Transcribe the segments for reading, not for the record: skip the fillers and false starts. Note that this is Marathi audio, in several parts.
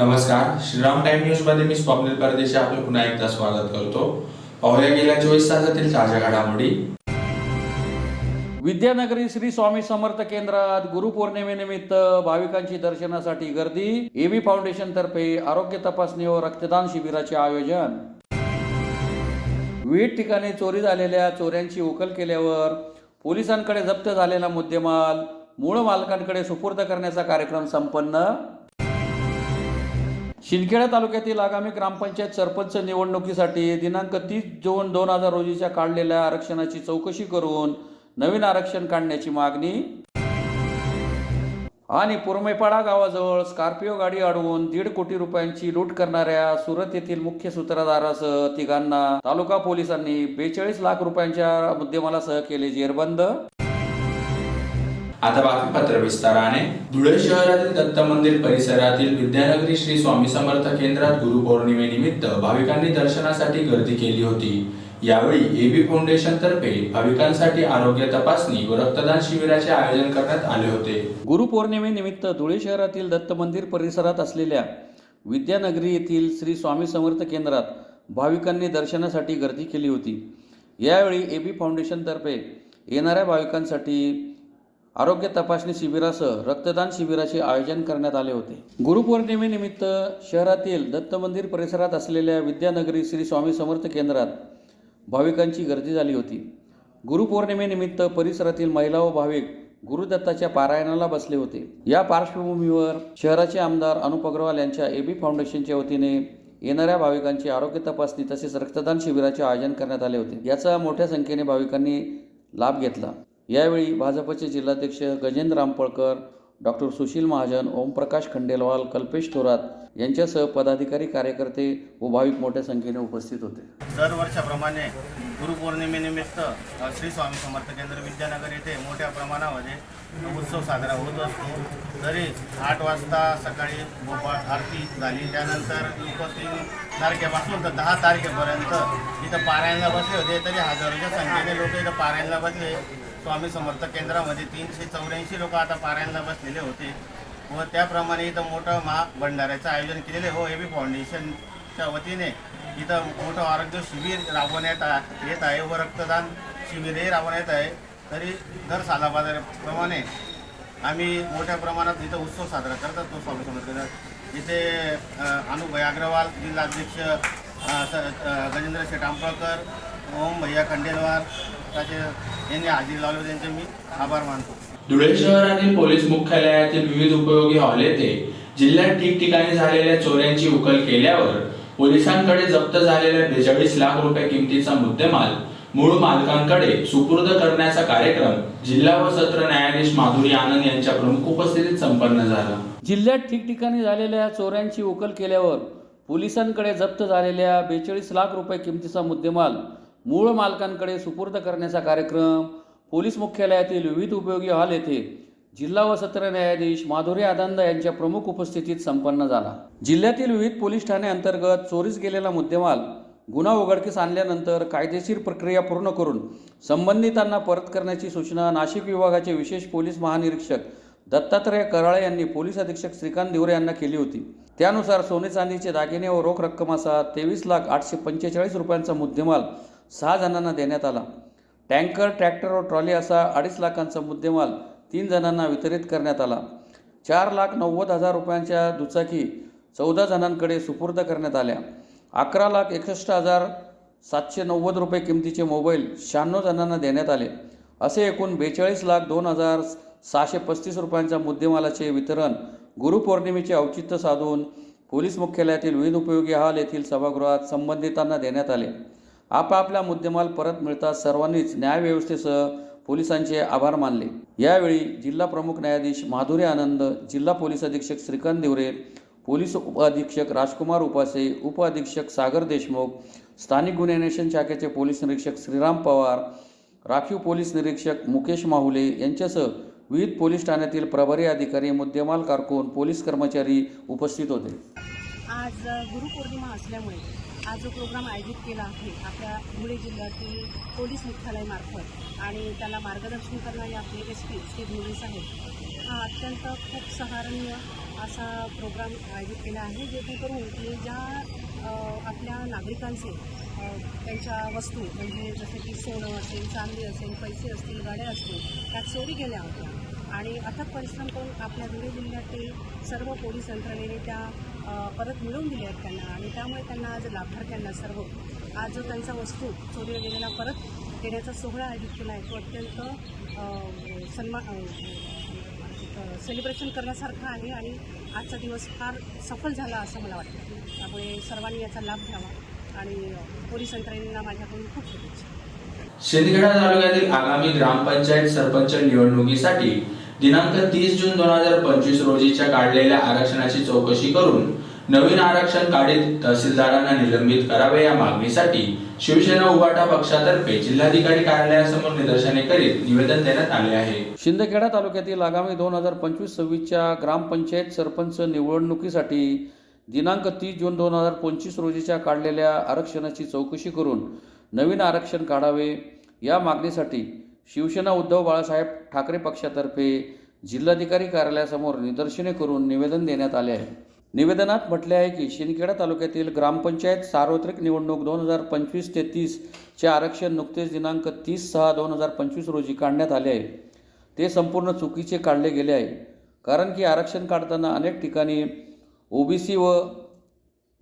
नमस्कार, श्रीराम टाइम न्यूज मध्ये मी स्वप्नील परदेशी आपलं पुन्हा एकदा स्वागत करतो। पाहूया गेल्या 24 तासातील ताज्या घडामोडी। विद्यानगरी श्री स्वामी समर्थ केंद्रात गुरुपौर्णिमेनिमित्त भाविकांची दर्शनासाठी गर्दी। एबी फाउंडेशन तर्फे आरोग्य तपासणी व रक्तदान शिबिराचे आयोजन। विविध ठिकाणी चोरी झालेल्या चोऱ्यांची उकल केल्यावर पोलिसांकडे जप्त झालेला मुद्देमाल मूळ मालकांकडे सुपूर्द करण्याचा कार्यक्रम संपन्न। शिंदखेडा तालुक्यातील आगामी ग्रामपंचायत सरपंच निवडणुकीसाठी दिनांक 30 जून 2000 रोजीच्या काढलेल्या आरक्षणाची चौकशी करून नवीन आरक्षण काढण्याची मागणी। आणि पुरमेपाडा गावाजवळ स्कॉर्पिओ गाडी अडवून 1.5 कोटी रुपयांची लूट करणाऱ्या सुरत येथील मुख्य सूत्रधारासह तिघांना तालुका पोलिसांनी 42 लाख रुपयांच्या मुद्देमालासह केले जेरबंद। आता बातमीपत्र विस्ताराने। धुळे शहरातील दत्त मंदिर परिसरातील विद्यानगरी श्री स्वामी समर्थ केंद्रात गुरुपौर्णिमेनिमित्त भाविकांनी दर्शनासाठी गर्दी केली होती। यावेळी एबी फाउंडेशन तर्फे भाविकांसाठी आरोग्य तपासणी व रक्तदान शिबिराचे आयोजन करण्यात आले होते। गुरुपौर्णिमेनिमित्त धुळे शहरातील दत्त मंदिर परिसरात असलेल्या विद्यानगरी येथील श्री स्वामी समर्थ केंद्रात भाविकांनी दर्शनासाठी गर्दी केली होती। यावेळी एबी फाउंडेशन तर्फे येणाऱ्या भाविकांसाठी आरोग्य तपासणी शिबिरासह रक्तदान शिबिराचे आयोजन करण्यात आले होते। गुरुपौर्णिमेनिमित्त शहरातील दत्त मंदिर परिसरात असलेल्या विद्यानगरी श्री स्वामी समर्थ केंद्रात भाविकांची गर्दी झाली होती। गुरुपौर्णिमेनिमित्त परिसरातील महिला व भाविक गुरुदत्ताच्या पारायणाला बसले होते। या पार्श्वभूमीवर शहराचे आमदार अनुप अग्रवाल यांच्या एबी फाउंडेशनच्या वतीने येणाऱ्या भाविकांची आरोग्य तपासणी तसेच रक्तदान शिबिराचे आयोजन करण्यात आले होते। याचा मोठ्या संख्येने भाविकांनी लाभ घेतला। यावेळी भाजपचे जिल्हाध्यक्ष गजेंद्र रामपळकर, डॉक्टर सुशील महाजन, ओमप्रकाश खंडेलवाल, कल्पेश थोरात यांच्यासह पदाधिकारी, कार्यकर्ते व भाविक मोठ्या संख्येने उपस्थित होते। दरवर्षाप्रमाणे गुरुपौर्णिमेनिमित्त श्री स्वामी समर्थ केंद्र विद्यानगर येथे मोठ्या प्रमाणामध्ये उत्सव साजरा होत असतो। तरी 8 वाजता सकाळी गोपाळ आरती झाली, त्यानंतर 3 तारखेपासून तर 10 तारखेपर्यंत इथं पारायणला बसले होते। तरी हजारोच्या संख्येने लोक इथं पारायणला बसले। स्वामी समर्थ केंद्रामध्ये 384 लोक आता पारायणला बसलेले होते व त्याप्रमाणे इथं मोठं महाभंडाऱ्याचं आयोजन केलेले हो एबी फाउंडेशनच्या वतीने इथं मोठं आरोग्य शिबिर राबवण्यात येत आहे व रक्तदान शिबिरही राबवण्यात आहे। तरी दर सालाबाजाराप्रमाणे आम्ही मोठ्या प्रमाणात इथं उत्सव साजरा करत असतो। स्वामी समर्थ केंद्रात इथे अनुप अग्रवाल, जिल्हाध्यक्ष गजेंद्र शेठ आंबळकर, ओम भैया खंडेलवाल यांनी हजेरी लावली, त्यांचे मी आभार मानतो। धुळे शहरातील पोलीस मुख्यालयातील विविध उपयोगी हॉल येथे जिल्ह्यात ठिकठिकाणी झालेल्या चोऱ्यांची उकल केल्यावर पोलिसांकडे जप्त झालेल्या 42 लाख रुपये किमतीचा मुद्देमाल मूळ मालकांकडे सुपूर्द करण्याचा कार्यक्रम जिल्हा व सत्र न्यायाधीश माधुरी आनंद यांच्या प्रमुख उपस्थितीत संपन्न झाला। जिल्ह्यात ठिकठिकाणी झालेल्या चोऱ्यांची उकल केल्यावर पोलिसांकडे जप्त झालेल्या 42 लाख रुपये किमतीचा मुद्देमाल मूळ मालकांकडे सुपूर्द करण्याचा कार्यक्रम पोलीस मुख्यालयातील विविध उपयोगी हॉल येथे जिल्हा व सत्र न्यायाधीश माधुरी आनंद यांच्या प्रमुख उपस्थितीत संपन्न झाला। जिल्ह्यातील विविध पोलीस ठाणे अंतर्गत चोरीस गेलेला मुद्देमाल गुन्हा उघडकीस आणल्यानंतर कायदेशीर प्रक्रिया पूर्ण करून संबंधितांना परत करण्याची सूचना नाशिक विभागाचे विशेष पोलीस महानिरीक्षक दत्तात्रय कराळे यांनी पोलीस अधीक्षक श्रीकांत दिवरे यांना केली होती। त्यानुसार सोने चांदीचे दागिने व रोख रक्कम असा 23,845 रुपयांचा मुद्देमाल 6 जणांना देण्यात आला। टँकर, ट्रॅक्टर व ट्रॉली असा 2.5 लाखांचा मुद्देमाल 3 जणांना वितरित करण्यात आला। 4,90,000 रुपयांच्या दुचाकी 14 जणांकडे सुपूर्द करण्यात आल्या। 11,61,790 रुपये किमतीचे मोबाईल 96 जणांना देण्यात आले। असे एकूण 42,02,635 रुपयांच्या मुद्देमालाचे वितरण गुरुपौर्णिमेचे औचित्य साधून पोलीस मुख्यालयातील विविध उपयोगी हॉल येथील सभागृहात संबंधितांना देण्यात आले। आपापला मुद्देमाल परत मिळताच सर्वांनीच न्यायव्यवस्थेसह पोलिसांचे आभार मानले। यावेळी जिल्हा प्रमुख न्यायाधीश माधुरी आनंद, जिल्हा पोलीस अधीक्षक श्रीकांत दिवरे, पोलीस उपअधीक्षक राजकुमार उपासे, उपअधीक्षक सागर देशमुख, स्थानिक गुन्हे अन्वेषण शाखेचे पोलीस निरीक्षक श्रीराम पवार, राखीव पोलीस निरीक्षक मुकेश माहुले यांच्यासह विविध पोलीस ठाण्यातील प्रभारी अधिकारी, मुद्देमाल कारकून, पोलीस कर्मचारी उपस्थित होते। आज गुरुपौर्णिमा असल्यामुळे आज जो प्रोग्राम आयोजित केला आहे आपल्या धुळे जिल्ह्यातील पोलीस मुख्यालयामार्फत आणि त्याला मार्गदर्शन करणारे आपले SP श्री भिवरे साहेब हा अत्यंत खूप सहारणीय असा प्रोग्राम आयोजित केला आहे, जेणेकरून की ज्या आपल्या नागरिकांचे त्यांच्या वस्तू म्हणजे जसे की सोनं असेल, चांदी असेल, पैसे असतील, गाड्या असतील, त्या चोरी गेल्या होत्या आणि अथक परिश्रम करून आपल्या धुळे जिल्ह्यातील सर्व पोलीस यंत्रणेने त्या परत मिळवून दिल्या आहेत त्यांना आणि त्यामुळे त्यांना आज लाभार्थ्यांना सर्व आज जो त्यांचा वस्तू चोरीला गेलेला परत देण्याचा सोहळा आयोजित केला आहे तो अत्यंत सेलिब्रेशन करण्यासारखा आहे आणि आजचा दिवस फार सफल झाला असं मला वाटतं. त्यामुळे सर्वांनी याचा लाभ घ्यावा आणि पोलीस यंत्रणेला माझ्याकडून खूप शुभेच्छा. शिंदखेडा तालुक्यातील आगामी ग्रामपंचायत सरपंच निवडणुकीसाठी दिनांक 30 जून 2025 रोजीच्या काढलेल्या आरक्षणाची चौकशी करून नवीन आरक्षण काढीत तहसीलदारांना निलंबित करावे या मागणीसाठी शिवसेना उभाटा पक्षातर्फे जिल्हाधिकारी कार्यालयासमोर निदर्शने करीत निवेदन देण्यात आले आहे. शिंदखेडा तालुक्यातील आगामी 2025-26च्या ग्रामपंचायत सरपंच निवडणुकीसाठी दिनांक 30 जून 2025 रोजीच्या काढलेल्या आरक्षणाची चौकशी करून नवीन आरक्षण काढावे या मागणीसाठी शिवसेना उद्धव बाळासाहेब ठाकरे पक्षातर्फे जिल्हाधिकारी कार्यालयासमोर निदर्शने करून निवेदन देण्यात आले आहे. निवेदनात म्हटले आहे की शिंदखेडा तालुक्यातील ग्रामपंचायत सार्वत्रिक निवडणूक 2025 ते 30 चे आरक्षण नुकतेच दिनांक 30/6/2025 रोजी काढण्यात आले आहे. ते संपूर्ण चुकीचे काढले गेले आहे, कारण की आरक्षण काढताना अनेक ठिकाणी ओबीसी व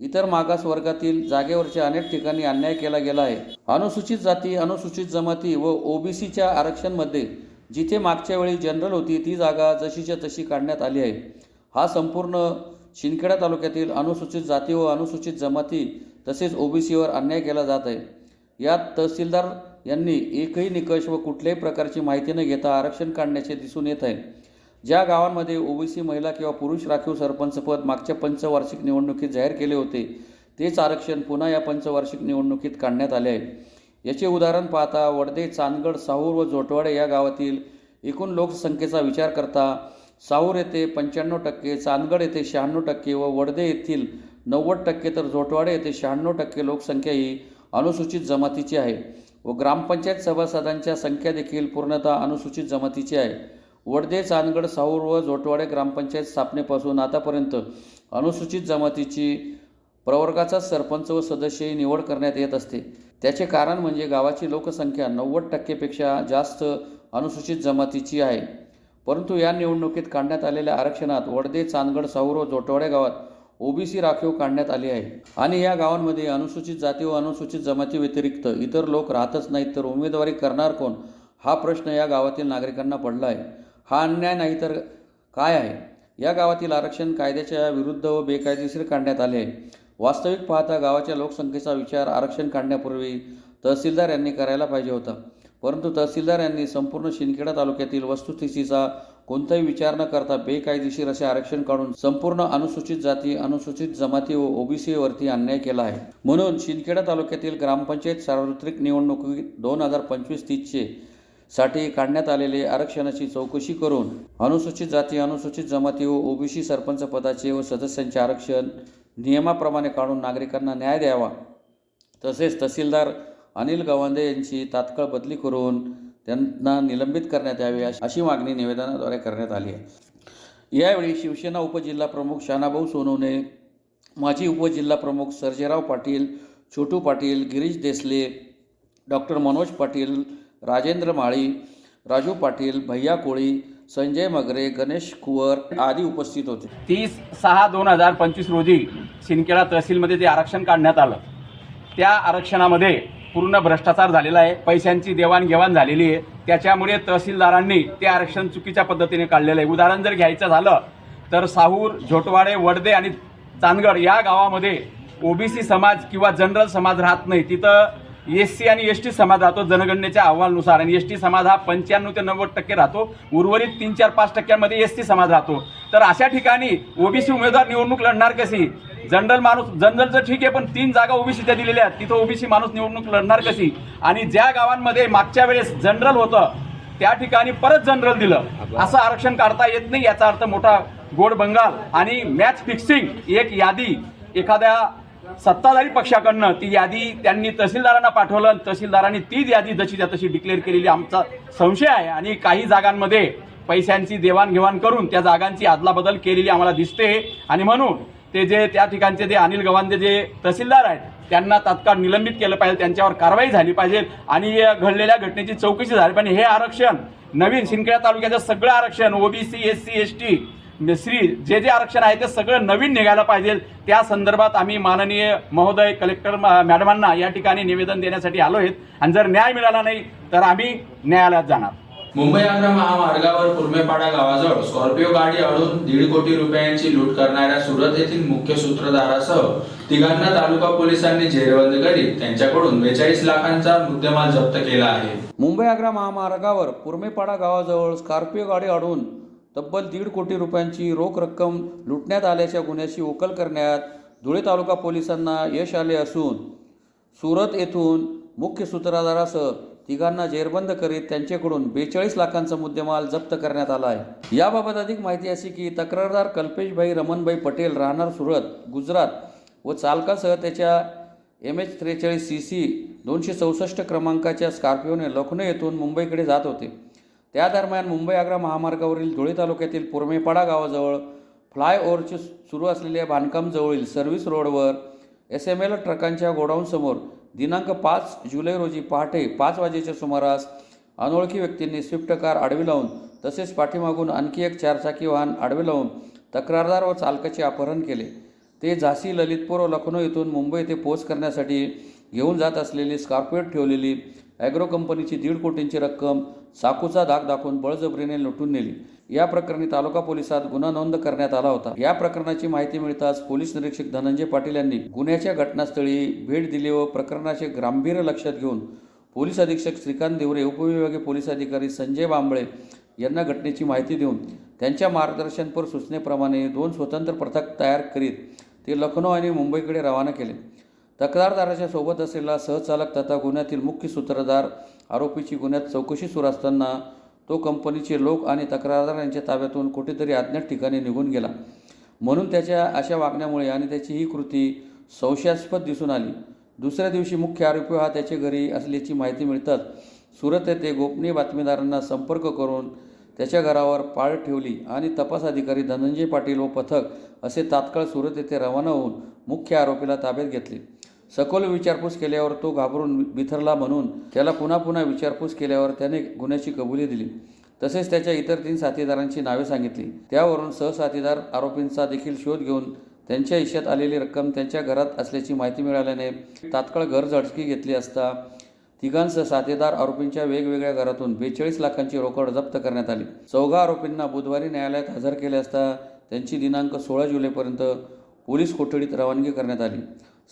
इतर मागास वर्गातील जागेवरच्या अनेक ठिकाणी अन्याय केला गेला आहे. अनुसूचित जाती, अनुसूचित जमाती व ओबीसीच्या आरक्षणमध्ये जिथे मागच्या वेळी जनरल होती ती जागा जशीच्या तशी काढण्यात आली आहे. हा संपूर्ण शिंदखेडा तालुक्यातील अनुसूचित जाती व अनुसूचित जमाती तसेच ओबीसीवर अन्याय केला जात आहे. यात तहसीलदार यांनी एकही निकष व कुठल्याही प्रकारची माहिती न घेता आरक्षण काढण्याचे दिसून येत आहे. ज्या गावांमध्ये ओबीसी महिला किंवा पुरुष राखीव सरपंचपद मागच्या पंचवार्षिक निवडणुकीत जाहीर केले होते तेच आरक्षण पुन्हा या पंचवार्षिक निवडणुकीत काढण्यात आले आहे. याचे उदाहरण पाहता वडदे, चांदगड, साहूर व जोटवाडे या गावातील एकूण लोकसंख्येचा विचार करता साहूर येथे 95%, चांदगड येथे 96% व वडदे येथील 90% तर जोटवाडे येथे 96% लोकसंख्या ही अनुसूचित जमातीची आहे व ग्रामपंचायत सभासदांच्या संख्या देखील पूर्णतः अनुसूचित जमातीची आहे. वडदे, चांदगड, साहूर व जोटवाडे ग्रामपंचायत स्थापनेपासून आतापर्यंत अनुसूचित जमातीची प्रवर्गाचा सरपंच व सदस्यही निवड करण्यात येत असते. त्याचे कारण म्हणजे गावाची लोकसंख्या 90%पेक्षा जास्त अनुसूचित जमातीची आहे. परंतु या निवडणुकीत काढण्यात आलेल्या आरक्षणात वडदे, चांदगड, साहूर व जोटवाडे गावात ओबीसी राखीव काढण्यात आली आहे आणि या गावांमध्ये अनुसूचित जाती व अनुसूचित जमाती व्यतिरिक्त इतर लोक राहतच नाहीत, तर उमेदवारी करणार कोण हा प्रश्न या गावातील नागरिकांना पडला आहे. हा अन्याय नाही तर काय आहे? या गावातील आरक्षण कायद्याच्या विरुद्ध व बेकायदेशीर काढण्यात आले आहे. वास्तविक पाहता गावाच्या लोकसंख्येचा विचार आरक्षण काढण्यापूर्वी तहसीलदार यांनी करायला पाहिजे होता, परंतु तहसीलदार यांनी संपूर्ण शिंदखेडा तालुक्यातील वस्तुस्थितीचा कोणताही विचार न करता बेकायदेशीर असे आरक्षण काढून संपूर्ण अनुसूचित जाती, अनुसूचित जमाती व ओबीसीवरती अन्याय केला आहे. म्हणून शिंदखेडा तालुक्यातील ग्रामपंचायत सार्वत्रिक निवडणुकी 2025-30 साठी काढण्यात आलेले आरक्षणाची चौकशी करून अनुसूचित जाती, अनुसूचित जमाती व ओबीसी सरपंच पदाचे व सदस्यांचे आरक्षण नियमाप्रमाणे काढून नागरिकांना न्याय द्यावा. तसेच तहसीलदार अनिल गवांदे यांची तात्काळ बदली करून त्यांना निलंबित करण्यात यावे अशी मागणी निवेदनाद्वारे करण्यात आली आहे. यावेळी शिवसेना उपजिल्हा प्रमुख शानाभाऊ सोनवणे, माजी उपजिल्हा प्रमुख सर्जेराव पाटील, छोटू पाटील, गिरीश देसले, डॉक्टर मनोज पाटील, राजेंद्र माळी, राजू पाटील, भैया कोळी, संजय मगरे, गणेश कुवर आदी उपस्थित होते. 30/6/2025 रोजी शिंदखेडा तहसीलमध्ये जे आरक्षण काढण्यात आलं त्या आरक्षणामध्ये पूर्ण भ्रष्टाचार झालेला आहे. पैशांची देवाणघेवाण झालेली आहे. त्याच्यामुळे तहसीलदारांनी ते आरक्षण चुकीच्या पद्धतीने काढलेलं आहे. उदाहरण जर घ्यायचं झालं तर साहूर, जोटवाडे, वडदे आणि चांदगड या गावामध्ये ओबीसी समाज किंवा जनरल समाज राहत नाही. तिथं एससी आणि एसटी समाज राहतो जनगणनेच्या अहवालानुसार, आणि एसटी समाज हा 95 ते 90% राहतो. उर्वरित 3-4-5% एसटी समाज राहतो. तर अशा ठिकाणी ओबीसी उमेदवार निवडणूक लढणार कशी? जनरलचं ठीक आहे, पण 3 जागा ओबीसीच्या दिलेल्या आहेत, तिथं ओबीसी माणूस निवडणूक लढणार कशी? आणि ज्या गावांमध्ये मागच्या वेळेस जनरल होतं त्या ठिकाणी परत जनरल दिलं, असं आरक्षण काढता येत नाही. याचा अर्थ मोठा गोड बंगाल आणि मॅच फिक्सिंग. एक यादी एखाद्या सत्ताधारी पक्षाकडनं ती यादी त्यांनी तहसीलदारांना पाठवलं, तहसीलदारांनी ती यादी जशीच्या तशी डिक्लेअर केलेली आमचा संशय आहे. आणि काही जागांमध्ये पैशांची देवाणघेवाण करून त्या जागांची अदलाबदल केलेली आम्हाला दिसते आणि म्हणून ते जे त्या ठिकाणचे जे अनिल गवांदे जे तहसीलदार आहेत त्यांना तात्काळ निलंबित केलं पाहिजे, त्यांच्यावर कारवाई झाली पाहिजे आणि घडलेल्या घटनेची चौकशी झाली पाहिजे। हे आरक्षण नवीन शिंदखेडा तालुक्याचं सगळं आरक्षण ओबीसी एससी एसटी श्री जे आरक्षण आहे ते सगळं नवीन निघायला पाहिजे। त्या संदर्भात आम्ही माननीय महोदय कलेक्टर मॅडमांना या ठिकाणी निवेदन देण्यासाठी आलो आहेत आणि जर न्याय मिळाला नाही तर आम्ही न्यायालयात जाणार। मुंबई आग्रा महामार्गावर कुर्मेपाडा गावाजवळ स्कॉर्पिओ गाडी अडवून 1.5 कोटी रुपयांची लूट करणाऱ्या सुरत येथील मुख्य सूत्रधारासह तिघांना तालुका पोलिसांनी जेरबंद करीत त्यांच्याकडून 42 लाखांचा मुद्देमाल जप्त केला आहे। मुंबई आग्रा महामार्गावर कुर्मेपाडा गावाजवळ स्कॉर्पिओ गाडी अडवून तब्बल 1.5 कोटी रुपयांची रोख रक्कम लुटण्यात आल्याच्या गुन्ह्याची उकल करण्यात धुळे तालुका पोलिसांना यश आले असून सुरत येथून मुख्य सूत्रधारासह तिघांना जेरबंद करीत त्यांच्याकडून 42 लाखांचा मुद्देमाल जप्त करण्यात आला आहे। याबाबत अधिक माहिती अशी की तक्रारदार कल्पेशभाई रमणभाई पटेल राहणार सुरत गुजरात व चालकासह त्याच्या MH43CC 264 क्रमांकाच्या स्कॉर्पिओने लखनौ येथून मुंबईकडे जात होते। त्या दरम्यान मुंबई आग्रा महामार्गावरील धुळे तालुक्यातील कुर्मेपाडा गावाजवळ फ्लायओव्हरचे सुरू असलेल्या बांधकाम जवळील सर्व्हिस रोडवर SML ट्रकांच्या गोडाऊनसमोर दिनांक 5 जुलै रोजी पहाटे 5 वाजेच्या सुमारास अनोळखी व्यक्तींनी स्विफ्ट कार आडवी लावून तसेच पाठीमागून आणखी एक 4चाकी वाहन आडवे लावून तक्रारदार व चालकाचे अपहरण केले। ते झाशी ललितपूर व लखनौ येथून मुंबई येथे पोच करण्यासाठी घेऊन जात असलेली स्कॉर्पिओ ठेवलेली ॲग्रो कंपनीची 1.5 कोटींची रक्कम चाकूचा धाक दाखवून बळजबरीने लुटून नेली। या प्रकरणी तालुका पोलिसात गुन्हा नोंद करण्यात आला होता। या प्रकरणाची माहिती मिळताच पोलीस निरीक्षक धनंजय पाटील यांनी गुन्ह्याच्या घटनास्थळी भेट दिली व प्रकरणाचे गांभीर्य लक्षात घेऊन पोलीस अधीक्षक श्रीकांत देवरे, उपविभागीय पोलीस अधिकारी संजय बांबळे यांना घटनेची माहिती देऊन त्यांच्या मार्गदर्शनपर सूचनेप्रमाणे 2 स्वतंत्र पथक तयार करीत ते लखनौ आणि मुंबईकडे रवाना केले। तक्रारदाराच्या सोबत असलेला सहचालक तथा गुन्ह्यातील मुख्य सूत्रधार आरोपीची गुन्ह्यात चौकशी सुरू असताना तो कंपनीचे लोक आणि तक्रारदार यांच्या ताब्यातून कुठेतरी अज्ञात ठिकाणी निघून गेला। म्हणून त्याच्या अशा वागण्यामुळे आणि त्याची ही कृती संशयास्पद दिसून आली। दुसऱ्या दिवशी मुख्य आरोपी हा त्याच्या घरी असल्याची माहिती मिळताच सुरत येथे गोपनीय बातमीदारांना संपर्क करून त्याच्या घरावर पाळ ठेवली आणि तपास अधिकारी धनंजय पाटील व पथक असे तात्काळ सुरत येथे रवाना होऊन मुख्य आरोपीला ताब्यात घेतले। सखोल विचारपूस केल्यावर तो घाबरून बिथरला म्हणून त्याला पुन्हा विचारपूस केल्यावर त्याने गुन्ह्याची कबुली दिली। तसेच त्याच्या इतर 3 साथीदारांची नावे सांगितली। त्यावरून सहसाथीदार आरोपींचा देखील शोध घेऊन त्यांच्या हिश्श्यात आलेली रक्कम त्यांच्या घरात असल्याची माहिती मिळाल्याने तात्काळ घर झडती घेतली असता तिघांसह साथीदार आरोपींच्या वेगवेगळ्या घरातून 42 लाखांची रोकड जप्त करण्यात आली। 4 आरोपींना बुधवारी न्यायालयात हजर केले असता त्यांची दिनांक 16 जुलैपर्यंत पोलीस कोठडीत रवानगी करण्यात आली।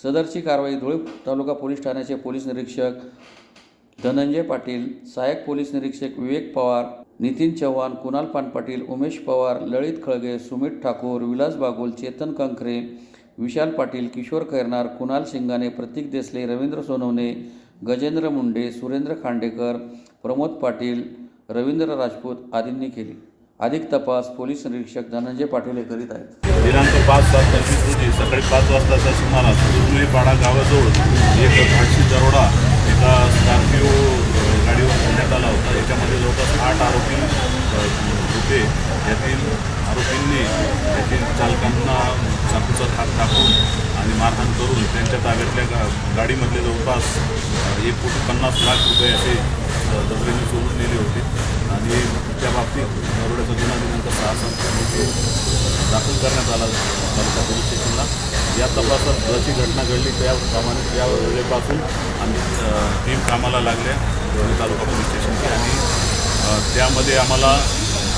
सदरची कारवाई धुळे तालुका पोलीस ठाण्याचे पोलीस निरीक्षक धनंजय पाटील, सहाय्यक पोलीस निरीक्षक विवेक पवार, नितीन चव्हाण, कुणाल पानपाटील, उमेश पवार, ललित खळगे, सुमित ठाकूर, विलास बागुल, चेतन कंकरे, विशाल पाटील, किशोर खैरनार, कुणाल शिंगाणे, प्रतीक देसले, रवींद्र सोनवणे, गजेंद्र मुंडे, सुरेंद्र खांडेकर, प्रमोद पाटील, रवींद्र राजपूत आदींनी केली। अधिक तपास पोलीस निरीक्षक धनंजय पाटील हे करीत आहेत। दिनांक 5/7/25 रोजी सकाळी 5 वाजताच्या सुमारास कुर्मेपाडा गावाजवळ एक धाडसी दरोडा एका स्कॉर्पिओ गाडीवर करण्यात आला होता। याच्यामध्ये जवळपास 8 आरोपी होते। यातील आरोपींनी यातील चालकांना चाकूचा धाक टाकून आणि मारहाण करून त्यांच्या ताब्यातल्या गाडीमधले जवळपास 1,50,00,000 रुपये असे दरोड्याने चोरून नेले होते आणि त्या बाबतीत दरोड्याचा गुन्हा दिनांक 6/7 रोजी दाखल करण्यात आला तालुका पोलीस स्टेशनला। या तपासात जशी घटना घडली त्याप्रमाणे त्या वेळेपासून आम्ही टीम कामाला लागल्या तालुका पोलीस स्टेशनची आणि त्यामध्ये आम्हाला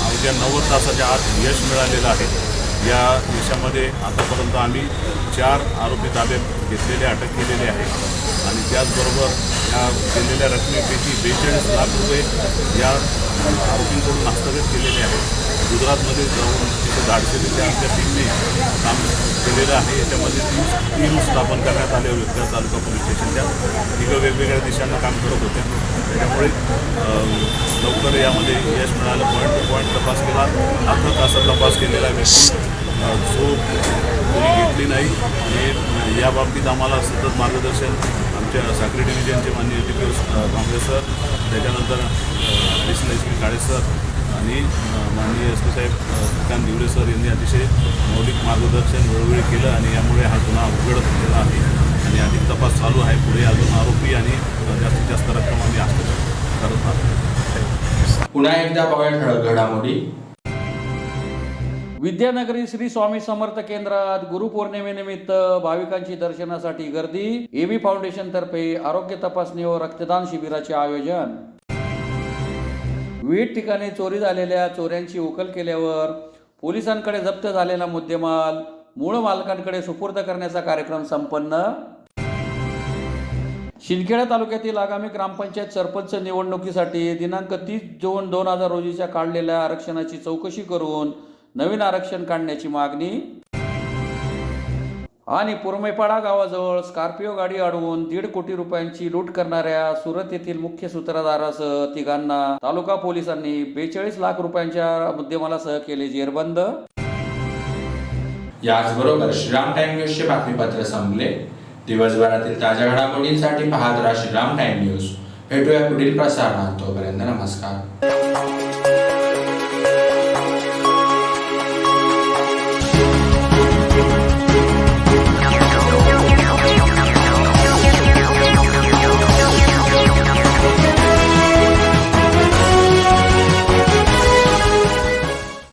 अवघ्या 90 तासाच्या आत यश मिळालेलं आहे। या यशामध्ये आतापर्यंत आम्ही 4 आरोपी ताब्यात घेतलेले, अटक केलेले आहे आणि त्याचबरोबर या केलेल्या रकमेपैकी 42 लाख रुपये या आरोपींकडून हस्तगत केलेले आहेत। गुजरातमध्ये जाऊन तिथे धाडसीरित्या आमच्या टीमने काम केलेलं आहे। याच्यामध्ये 3 टीम स्थापन करण्यात आले होत्या तालुका पोलीस स्टेशनच्या। 3 वेगवेगळ्या दिशांना काम करत होत्या। त्याच्यामुळे लवकर यामध्ये यश मिळालं। पॉईंट टू पॉईंट तपास केला, अर्थात असा तपास केलेला व्यक्ती जो कोणी घेतली नाही आणि या बाबतीत आम्हाला सतत मार्गदर्शन आमच्या साक्री डिव्हिजनचे माननीय DPO काँग्रेस सर, त्याच्यानंतर ॲडिशनल SP काळे सर, आणि माननीय एस पी साहेब श्रीकांत दिवरे सर यांनी अतिशय मौलिक मार्गदर्शन वेळोवेळी केलं आणि यामुळे हा गुन्हा उघड झालेला आहे आणि अधिक तपास चालू आहे. पुढे अजून आरोपी आणि जास्तीत जास्त रक्कम आम्ही हस्तगत करत आहोत. पुन्हा एकदा पाहूया ठळक घडामोडी. विद्यानगरी श्री स्वामी समर्थ केंद्रात गुरुपौर्णिमेनिमित्त भाविकांची दर्शनासाठी गर्दी. एबी फाउंडेशन तर्फे आरोग्य तपासणी व रक्तदान शिबिराचे आयोजन. विविध ठिकाणी चोरी झालेल्या चोऱ्यांची उकल केल्यावर पोलिसांकडे जप्त झालेला मुद्देमाल मूळ मालकांकडे सुपूर्द करण्याचा कार्यक्रम संपन्न. शिंदखेडा तालुक्यातील आगामी ग्रामपंचायत सरपंच निवडणुकीसाठी दिनांक 30 जून 2000 रोजीच्या काढलेल्या आरक्षणाची चौकशी करून नवीन आरक्षण काढण्याची मागणी. आणि पुरमेपाडा गावाजवळ स्कॉर्पिओ गाडी अडवून 1.5 कोटी रुपयांची लूट करणाऱ्या सुरत येथील मुख्य सूत्रधारासह तिघांना तालुका पोलिसांनी 42 लाख रुपयांच्या मुद्देमालासह केले जेरबंद. याचबरोबर श्रीराम टाइम न्यूजचे बातमीपत्र संपले. दिवसभरातील ताज्या घडामोडींसाठी पाहत राहा श्रीराम टाइम न्यूज. भेटूया पुढील प्रसारणात. तोपर्यंत नमस्कार.